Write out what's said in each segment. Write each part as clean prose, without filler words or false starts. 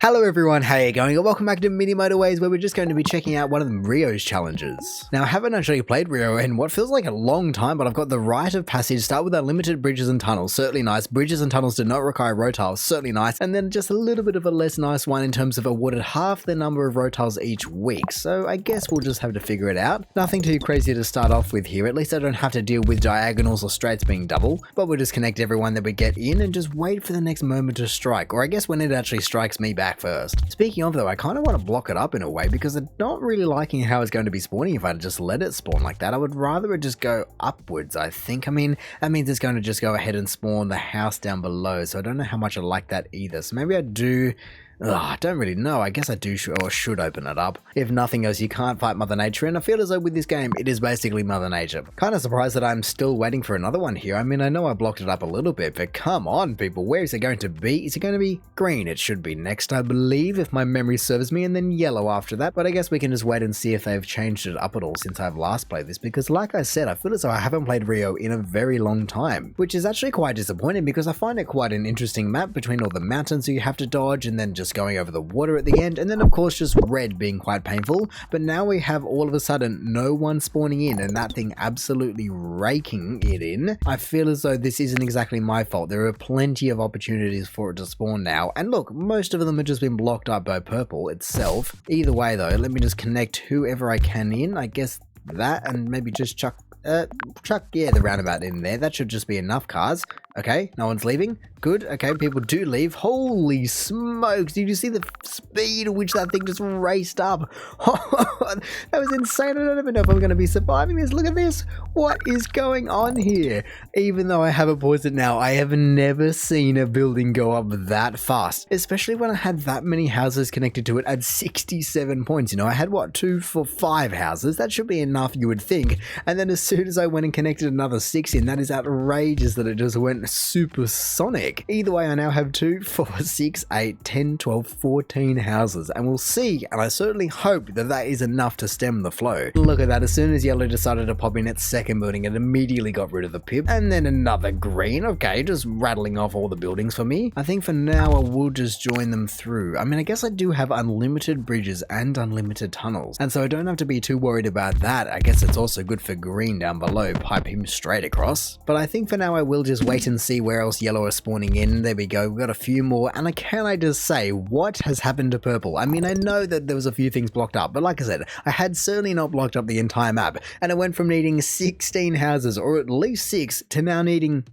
Hello everyone, how you going? And welcome back to Mini Motorways, where we're just going to be checking out one of Rio's challenges. Now, I haven't actually played Rio in what feels like a long time, but I've got the rite of passage. Start with unlimited bridges and tunnels, certainly nice. Bridges and tunnels do not require road tiles, certainly nice. And then just a little bit of a less nice one in terms of awarded half the number of road tiles each week. So I guess we'll just have to figure it out. Nothing too crazy to start off with here. At least I don't have to deal with diagonals or straights being double, but we'll just connect everyone that we get in and just wait for the next moment to strike. Or I guess when it actually strikes me back first. Speaking of though, I kind of want to block it up in a way because I'm not really liking how it's going to be spawning if I just let it spawn like that. I would rather it just go upwards, I think. I mean, that means it's going to just go ahead and spawn the house down below, so I don't know how much I like that either. So maybe I do... I don't really know. I guess I do should open it up. If nothing else, you can't fight Mother Nature, and I feel as though with this game, it is basically Mother Nature. Kind of surprised that I'm still waiting for another one here. I mean, I know I blocked it up a little bit, but come on, people. Where is it going to be? Is it going to be green? It should be next, I believe, if my memory serves me, and then yellow after that. But I guess we can just wait and see if they've changed it up at all since I've last played this, because like I said, I feel as though I haven't played Rio in a very long time, which is actually quite disappointing because I find it quite an interesting map between all the mountains you have to dodge and then just going over the water at the end, and then of course just red being quite painful. But now we have all of a sudden no one spawning in and that thing absolutely raking it in. I feel as though this isn't exactly my fault. There are plenty of opportunities for it to spawn now, and look, most of them have just been blocked up by purple itself. Either way though, let me just connect whoever I can in. I guess that, and maybe just chuck the roundabout in there. That should just be enough cars. Okay, no one's leaving. Good. Okay, people do leave. Holy smokes. Did you see the speed at which that thing just raced up? That was insane. I don't even know if I'm going to be surviving this. Look at this. What is going on here? Even though I have it paused now, I have never seen a building go up that fast, especially when I had that many houses connected to it at 67 points. You know, I had what, 2 for 5 houses? That should be enough, you would think. And then as soon as I went and connected another 6 in, that is outrageous that it just went supersonic. Either way, I now have 2, 4, 6, 8, 10, 12, 14 houses, and we'll see, and I certainly hope that that is enough to stem the flow. Look at that. As soon as yellow decided to pop in its second building, it immediately got rid of the pip, and then another green. Okay, just rattling off all the buildings for me. I think for now I will just join them through. I mean, I guess I do have unlimited bridges and unlimited tunnels, and so I don't have to be too worried about that. I guess it's also good for green down below, pipe him straight across. But I think for now I will just wait and see where else yellow is spawning in. There we go, we've got a few more, and can I just say, what has happened to purple? I mean, I know that there was a few things blocked up, but like I said, I had certainly not blocked up the entire map, and it went from needing 16 houses, or at least 6, to now needing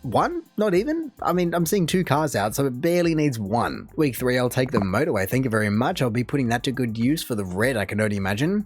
1? Not even? I mean, I'm seeing 2 cars out, so it barely needs 1. Week 3, I'll take the motorway. Thank you very much. I'll be putting that to good use for the red, I can only imagine.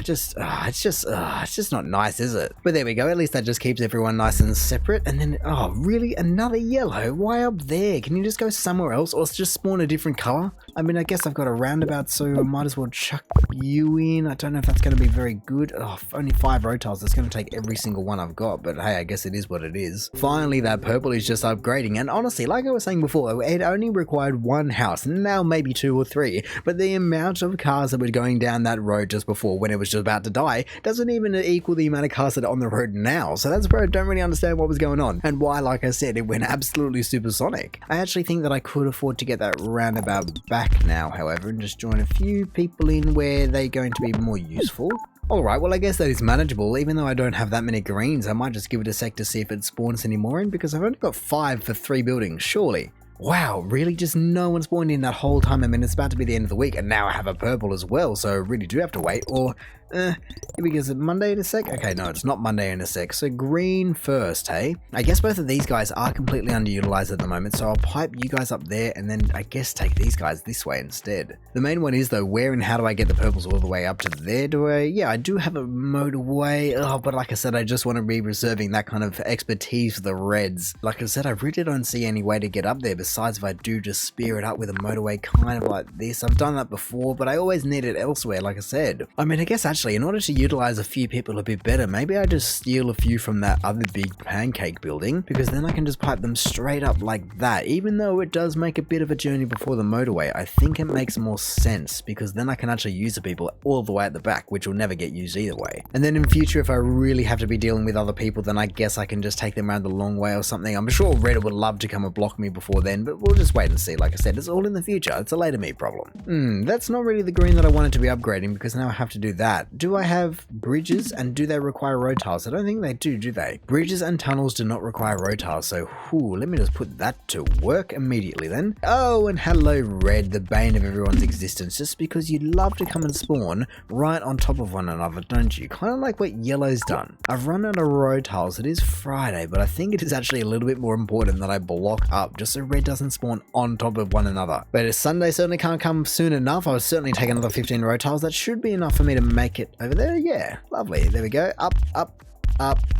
It's just not nice, is it? But there we go. At least that just keeps everyone nice and separate. And then, oh, really? Another yellow? Why up there? Can you just go somewhere else, or just spawn a different color? I mean, I guess I've got a roundabout, so I might as well chuck you in. I don't know if that's going to be very good. Oh, only 5 road tiles. That's going to take every single one I've got, but hey, I guess it is what it is. Finally, that purple is just upgrading, and honestly, like I was saying before, it only required 1 house, now maybe 2 or 3, but the amount of cars that were going down that road just before when it was just about to die doesn't even equal the amount of cars that are on the road now. So that's where I don't really understand what was going on, and why, like I said, it went absolutely supersonic. I actually think that I could afford to get that roundabout back now, however, and just join a few people in where they're going to be more useful. Alright, well I guess that is manageable. Even though I don't have that many greens, I might just give it a sec to see if it spawns any more in, because I've only got 5 for 3 buildings, surely. Wow, really? Just no one spawned in that whole time? I mean, it's about to be the end of the week, and now I have a purple as well, so I really do have to wait. Or, is it Monday in a sec? Okay, no, it's not Monday in a sec. So green first, hey? I guess both of these guys are completely underutilized at the moment, so I'll pipe you guys up there, and then I guess take these guys this way instead. The main one is, though, where and how do I get the purples all the way up to there? Yeah, I do have a motorway, but like I said, I just want to be reserving that kind of expertise for the reds. Like I said, I really don't see any way to get up there besides if I do just spear it up with a motorway kind of like this. I've done that before, but I always need it elsewhere, like I said. I mean, I guess actually actually, in order to utilize a few people a bit better, maybe I just steal a few from that other big pancake building, because then I can just pipe them straight up like that. Even though it does make a bit of a journey before the motorway, I think it makes more sense, because then I can actually use the people all the way at the back, which will never get used either way. And then in future, if I really have to be dealing with other people, then I guess I can just take them around the long way or something. I'm sure Reddit would love to come and block me before then, but we'll just wait and see. Like I said, it's all in the future. It's a later me problem. That's not really the green that I wanted to be upgrading, because now I have to do that. Do I have bridges, and do they require road tiles? I don't think they do they? Bridges and tunnels do not require road tiles, so let me just put that to work immediately then. Oh, and hello Red, the bane of everyone's existence, just because you love to come and spawn right on top of one another, don't you? Kind of like what Yellow's done. I've run out of road tiles. It is Friday, but I think it is actually a little bit more important that I block up just so Red doesn't spawn on top of one another. But Sunday certainly can't come soon enough. I'll certainly take another 15 road tiles. That should be enough for me to make it over there. Yeah, lovely. There we go. Up,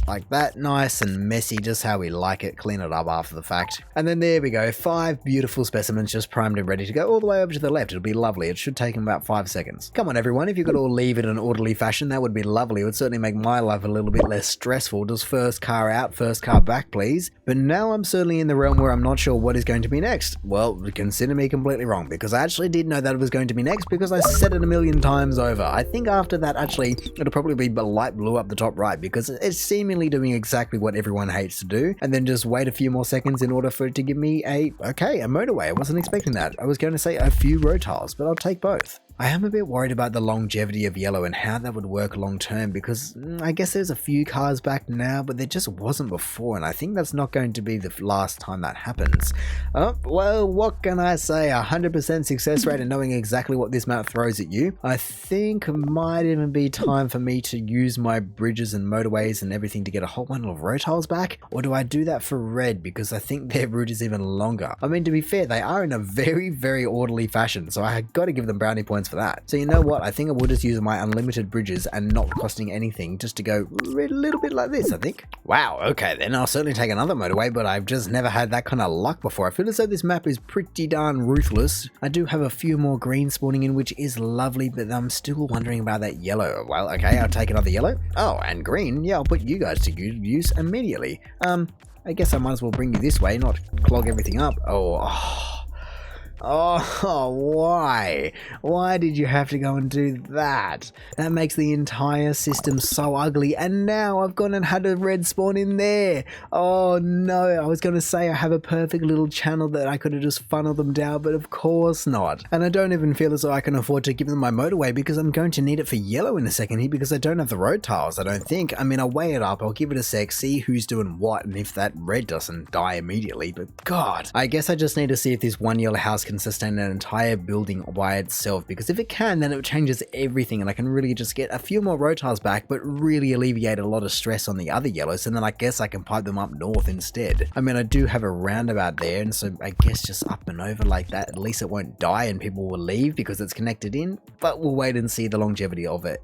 like that. Nice and messy, just how we like it. Clean it up after the fact. And then there we go. 5 beautiful specimens just primed and ready to go all the way over to the left. It'll be lovely. It should take them about 5 seconds. Come on everyone, if you could all leave it in an orderly fashion, that would be lovely. It would certainly make my life a little bit less stressful. Just first car out, first car back please. But now I'm certainly in the realm where I'm not sure what is going to be next. Well, consider me completely wrong, because I actually did know that it was going to be next, because I said it a million times over. I think after that actually it'll probably be light blue up the top right, because it's seemingly doing exactly what everyone hates to do, and then just wait a few more seconds in order for it to give me a motorway. I wasn't expecting that. I was going to say a few road tiles, but I'll take both. I am a bit worried about the longevity of Yellow and how that would work long term, because I guess there's a few cars back now, but there just wasn't before, and I think that's not going to be the last time that happens. Oh, well, what can I say? 100% success rate and knowing exactly what this map throws at you. I think it might even be time for me to use my bridges and motorways and everything to get a whole bundle of road tiles back, or do I do that for Red, because I think their route is even longer. I mean, to be fair, they are in a very, very orderly fashion, so I got to give them brownie points for that. So you know what, I think I will just use my unlimited bridges and not costing anything, just to go a little bit like this, I think. Wow, okay then, I'll certainly take another motorway, but I've just never had that kind of luck before. I feel as though this map is pretty darn ruthless. I do have a few more green spawning in, which is lovely, but I'm still wondering about that yellow. Well, okay, I'll take another yellow. Oh, and green, yeah, I'll put you guys to use immediately. I guess I might as well bring you this way, not clog everything up. Oh, why? Why did you have to go and do that? That makes the entire system so ugly, and now I've gone and had a red spawn in there. Oh no, I was going to say I have a perfect little channel that I could have just funneled them down, but of course not. And I don't even feel as though I can afford to give them my motorway, because I'm going to need it for yellow in a second here, because I don't have the road tiles, I don't think. I mean, I'll weigh it up, I'll give it a sec, see who's doing what, and if that red doesn't die immediately, but God. I guess I just need to see if this one yellow house can sustain an entire building by itself, because if it can, then it changes everything, and I can really just get a few more road tiles back, but really alleviate a lot of stress on the other yellows, and then I guess I can pipe them up north instead. I mean, I do have a roundabout there, and so I guess just up and over like that, at least it won't die and people will leave because it's connected in, but we'll wait and see the longevity of it.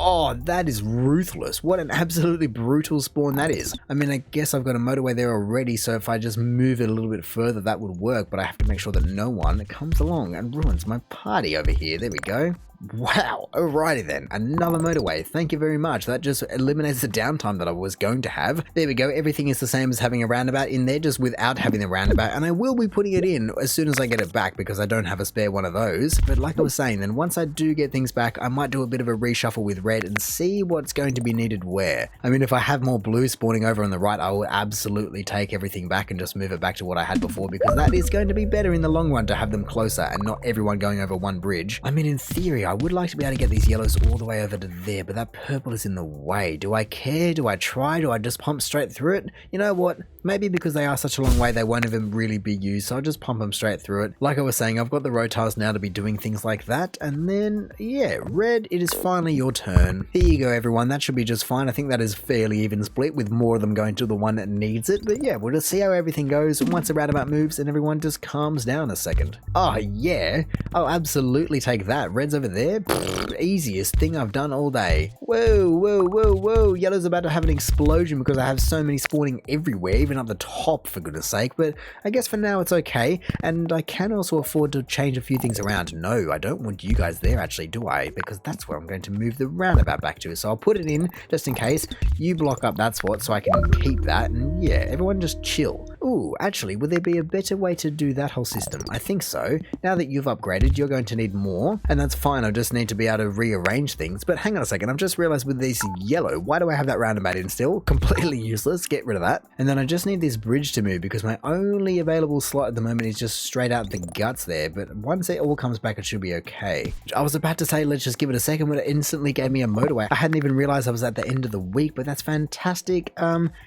Oh, that is ruthless. What an absolutely brutal spawn that is. I mean, I guess I've got a motorway there already, so if I just move it a little bit further, that would work, but I have to make sure that no one comes along and ruins my party over here. There we go. Wow, alrighty then, another motorway, thank you very much. That just eliminates the downtime that I was going to have. There we go, everything is the same as having a roundabout in there, just without having the roundabout, and I will be putting it in as soon as I get it back, because I don't have a spare one of those. But like I was saying, then once I do get things back, I might do a bit of a reshuffle with red and see what's going to be needed where. I mean, if I have more blue spawning over on the right, I will absolutely take everything back and just move it back to what I had before, because that is going to be better in the long run to have them closer and not everyone going over one bridge. I mean, in theory, I would like to be able to get these yellows all the way over to there, but that purple is in the way. Do I care? Do I try? Do I just pump straight through it? You know what? Maybe because they are such a long way, they won't even really be used, so I'll just pump them straight through it. Like I was saying, I've got the road tiles now to be doing things like that, and then, yeah, red, it is finally your turn. Here you go, everyone. That should be just fine. I think that is fairly even split, with more of them going to the one that needs it, but yeah, we'll just see how everything goes once the roundabout moves and everyone just calms down a second. Oh, yeah. I'll absolutely take that. Red's over there. Pfft, easiest thing I've done all day. Whoa, whoa, whoa, whoa. Yellow's about to have an explosion because I have so many spawning everywhere, even up the top, for goodness sake. But I guess for now it's okay. And I can also afford to change a few things around. No, I don't want you guys there actually, do I? Because that's where I'm going to move the roundabout back to. So I'll put it in just in case. You block up that spot so I can keep that. And yeah, everyone just chill. Ooh, actually, would there be a better way to do that whole system? I think so. Now that you've upgraded, you're going to need more. And that's fine, I just need to be able to rearrange things. But hang on a second, I've just realized with these yellow, why do I have that roundabout in still? Completely useless, get rid of that. And then I just need this bridge to move because my only available slot at the moment is just straight out the guts there. But once it all comes back, it should be okay. I was about to say, let's just give it a second, when it instantly gave me a motorway. I hadn't even realized I was at the end of the week, but that's fantastic.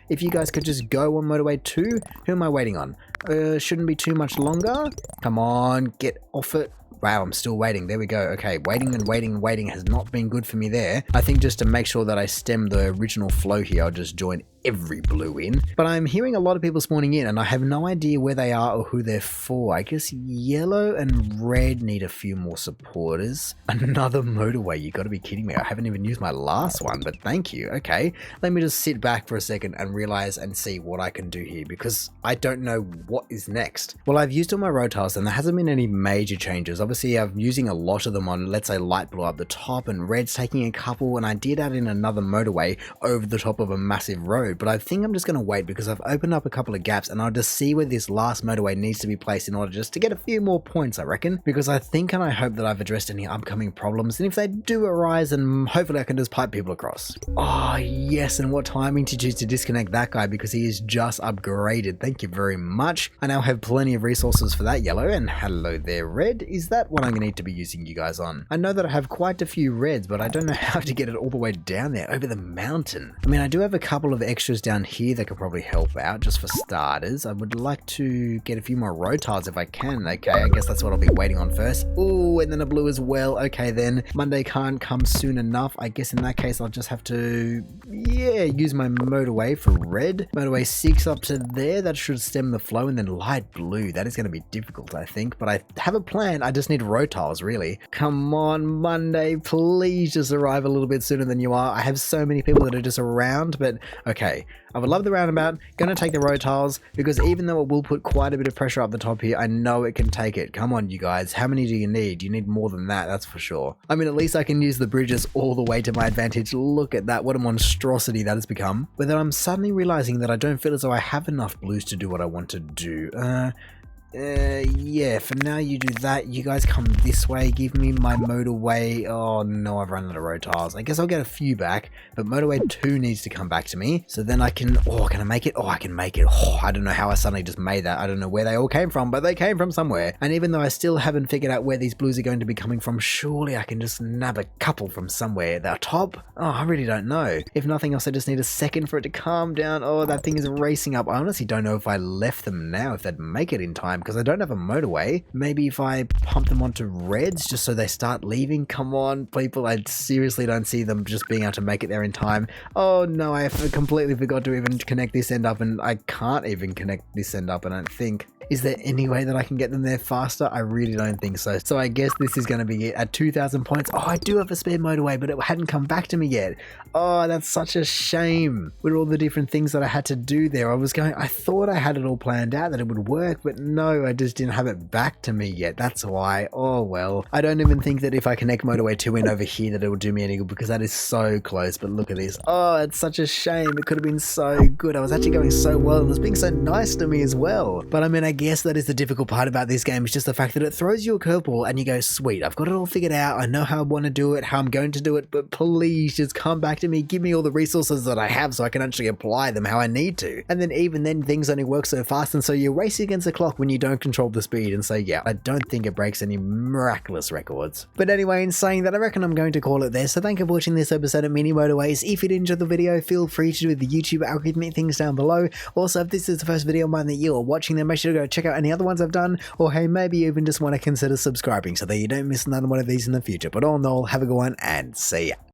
If you guys could just go on motorway 2, who am I waiting on? Shouldn't be too much longer. Come on, get off it. Wow, I'm still waiting. There we go. Okay, waiting and waiting and waiting has not been good for me there. I think just to make sure that I stem the original flow here, I'll just join every blue in. But I'm hearing a lot of people spawning in and I have no idea where they are or who they're for. I guess yellow and red need a few more supporters. Another motorway, you gotta be kidding me. I haven't even used my last one, but thank you. Okay, let me just sit back for a second and realize and see what I can do here because I don't know what is next. Well, I've used all my road tiles and there hasn't been any major changes. Obviously, I'm using a lot of them on, let's say, light blue up the top and red's taking a couple, and I did add in another motorway over the top of a massive road. But I think I'm just going to wait because I've opened up a couple of gaps and I'll just see where this last motorway needs to be placed in order just to get a few more points, I reckon, because I think and I hope that I've addressed any upcoming problems, and if they do arise, then hopefully I can just pipe people across. Oh yes, and what timing to choose to disconnect that guy because he is just upgraded. Thank you very much. I now have plenty of resources for that yellow, and hello there red. Is that what I'm going to need to be using you guys on? I know that I have quite a few reds, but I don't know how to get it all the way down there over the mountain. I mean, I do have a couple of extras down here that could probably help out just for starters. I would like to get a few more road tiles if I can. Okay, I guess that's what I'll be waiting on first. Ooh, and then a blue as well. Okay, then Monday can't come soon enough. I guess in that case I'll just have to, yeah, use my motorway for red. Motorway 6 up to there. That should stem the flow, and then light blue. That is going to be difficult, I think, but I have a plan. I just need road tiles, really. Come on, Monday, please just arrive a little bit sooner than you are. I have so many people that are just around, but okay. I would love the roundabout, gonna take the road tiles, because even though it will put quite a bit of pressure up the top here, I know it can take it. Come on, you guys, how many do you need? You need more than that, that's for sure. I mean, at least I can use the bridges all the way to my advantage. Look at that, what a monstrosity that has become. But then I'm suddenly realizing that I don't feel as though I have enough blues to do what I want to do. Yeah, for now you do that. You guys come this way, give me my motorway. Oh no, I've run out of road tiles. I guess I'll get a few back, but motorway 2 needs to come back to me. So then I can, oh, can I make it? Oh, I can make it. Oh, I don't know how I suddenly just made that. I don't know where they all came from, but they came from somewhere. And even though I still haven't figured out where these blues are going to be coming from, surely I can just nab a couple from somewhere. The top? Oh, I really don't know. If nothing else, I just need a second for it to calm down. Oh, that thing is racing up. I honestly don't know if I left them now, if they'd make it in time, because I don't have a motorway. Maybe if I pump them onto reds just so they start leaving. Come on, people, I seriously don't see them just being able to make it there in time. Oh no, I completely forgot to even connect this end up, and I can't even connect this end up, I don't think. Is there any way that I can get them there faster? I really don't think so. So I guess this is going to be it at 2,000 points. Oh, I do have a spare motorway, but it hadn't come back to me yet. Oh, that's such a shame. With all the different things that I had to do there, I thought I had it all planned out that it would work, but no, I just didn't have it back to me yet. That's why. Oh well. I don't even think that if I connect motorway 2 in over here that it will do me any good, because that is so close. But look at this. Oh, it's such a shame. It could have been so good. I was actually going so well. It was being so nice to me as well. But I mean, I guess that is the difficult part about this game. It's just the fact that it throws you a curveball and you go, sweet, I've got it all figured out. I know how I want to do it, how I'm going to do it, but please just come back to me. Give me all the resources that I have so I can actually apply them how I need to. And then even then, things only work so fast, and so you're racing against the clock when you don't control the speed. And so yeah, I don't think it breaks any miraculous records. But anyway, in saying that, I reckon I'm going to call it there. So thank you for watching this episode of Mini Motorways. If you did enjoy the video, feel free to do the YouTube algorithmic things down below. Also, if this is the first video of mine that you are watching, then make sure to go check out any other ones I've done, or hey, maybe you even just want to consider subscribing so that you don't miss another one of these in the future. But all in all, have a good one and see ya.